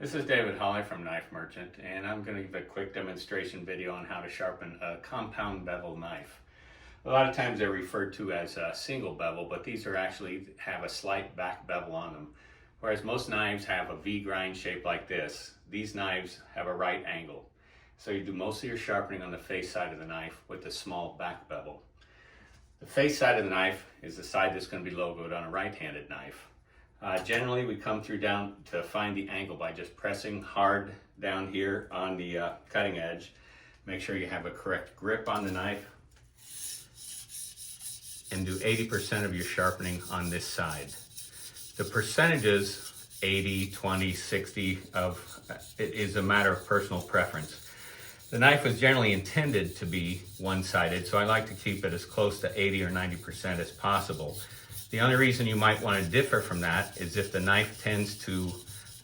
This is David Holly from Knife Merchant, and I'm going to give a quick demonstration video on how to sharpen a compound bevel knife. A lot of times they're referred to as a single bevel, but these are actually have a slight back bevel on them. Whereas most knives have a V grind shape like this, these knives have a right angle. So you do most of your sharpening on the face side of the knife with a small back bevel. The face side of the knife is the side that's going to be logoed on a right-handed knife. Generally, we come through down to find the angle by just pressing hard down here on the cutting edge. Make sure you have a correct grip on the knife and do 80% of your sharpening on this side. The percentages, 80, 20, 60, it is a matter of personal preference. The knife was generally intended to be one-sided, so I like to keep it as close to 80 or 90% as possible. The only reason you might want to differ from that is if the knife tends to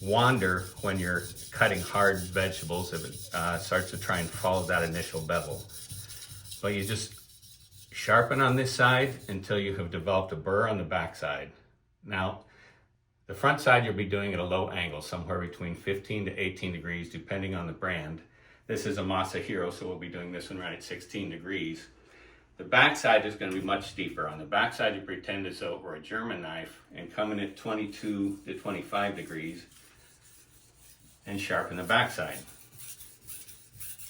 wander when you're cutting hard vegetables, if it starts to try and follow that initial bevel. But you just sharpen on this side until you have developed a burr on the back side. Now, the front side you'll be doing at a low angle, somewhere between 15 to 18 degrees, depending on the brand. This is a Masahiro, so we'll be doing this one right at 16 degrees. The back side is going to be much steeper. On the back side, you pretend as though it were a German knife and come in at 22 to 25 degrees and sharpen the back side.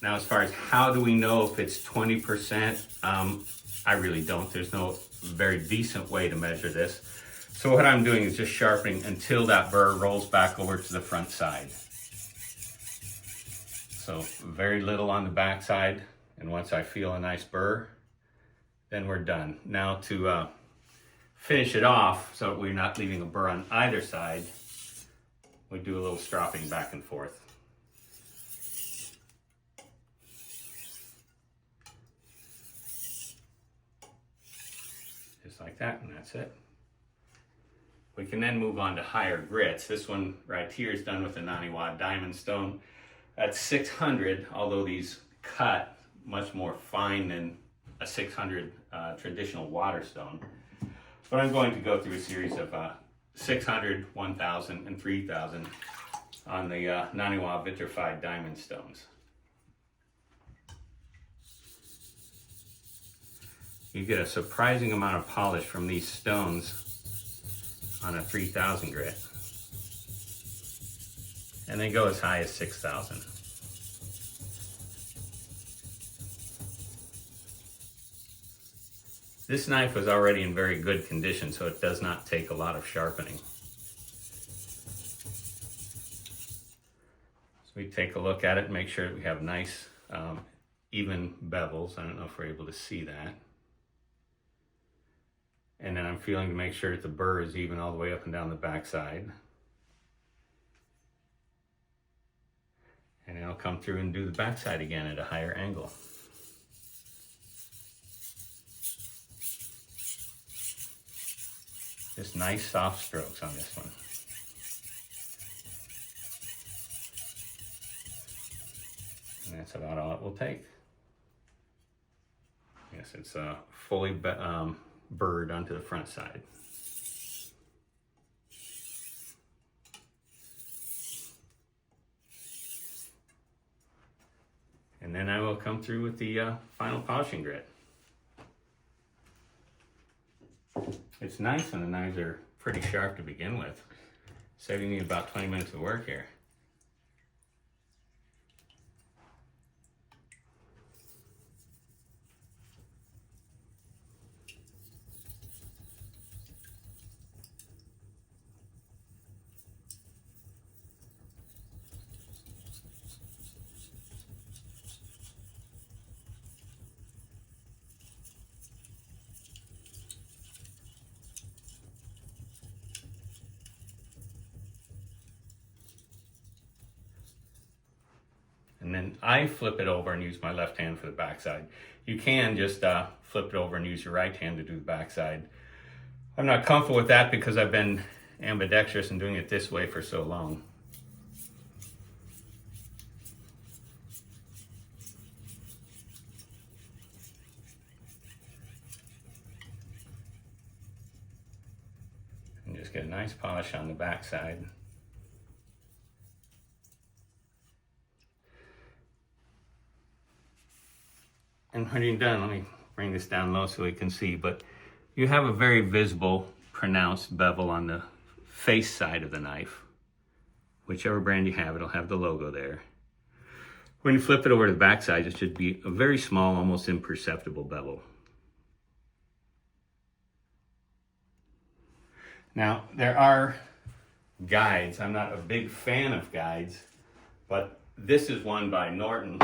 Now, as far as how do we know if it's 20%, I really don't. There's no very decent way to measure this. So what I'm doing is just sharpening until that burr rolls back over to the front side. So very little on the back side, and once I feel a nice burr, then we're done. Now to finish it off so we're not leaving a burr on either side, we do a little stropping back and forth. Just like that, and that's it. We can then move on to higher grits. This one right here is done with a Naniwa diamond stone. That's 600, although these cut much more fine than a 600 traditional water stone. But I'm going to go through a series of 600, 1000, and 3000 on the Naniwa vitrified diamond stones. You get a surprising amount of polish from these stones on a 3000 grit. And they go as high as 6000. This knife was already in very good condition, so it does not take a lot of sharpening. So we take a look at it and make sure that we have nice, even bevels. I don't know if we're able to see that. And then I'm feeling to make sure that the burr is even all the way up and down the back side. And then I'll come through and do the back side again at a higher angle. Just nice soft strokes on this one. And that's about all it will take. Yes, it's fully burred onto the front side. And then I will come through with the final polishing grit. It's nice when the knives are pretty sharp to begin with, saving me about 20 minutes of work here. And then I flip it over and use my left hand for the backside. You can just flip it over and use your right hand to do the backside. I'm not comfortable with that because I've been ambidextrous and doing it this way for so long. And just get a nice polish on the backside. and when you're done, let me bring this down low so we can see, but you have a very visible, pronounced bevel on the face side of the knife. Whichever brand you have, it'll have the logo there. When you flip it over to the back side, it should be a very small, almost imperceptible bevel. Now, there are guides. I'm not a big fan of guides, but this is one by Norton.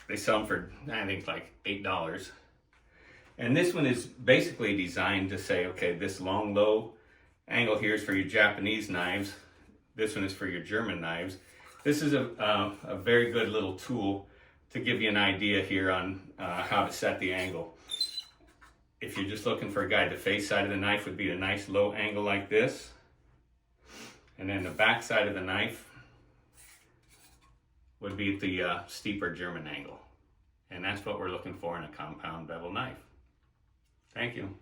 They sell them for, I think, like $8. And this one is basically designed to say, okay, this long, low angle here is for your Japanese knives. This one is for your German knives. This is a very good little tool to give you an idea here on how to set the angle. If you're just looking for a guide, the face side of the knife would be a nice low angle like this. And then the back side of the knife would be the steeper German angle. And that's what we're looking for in a compound bevel knife. Thank you.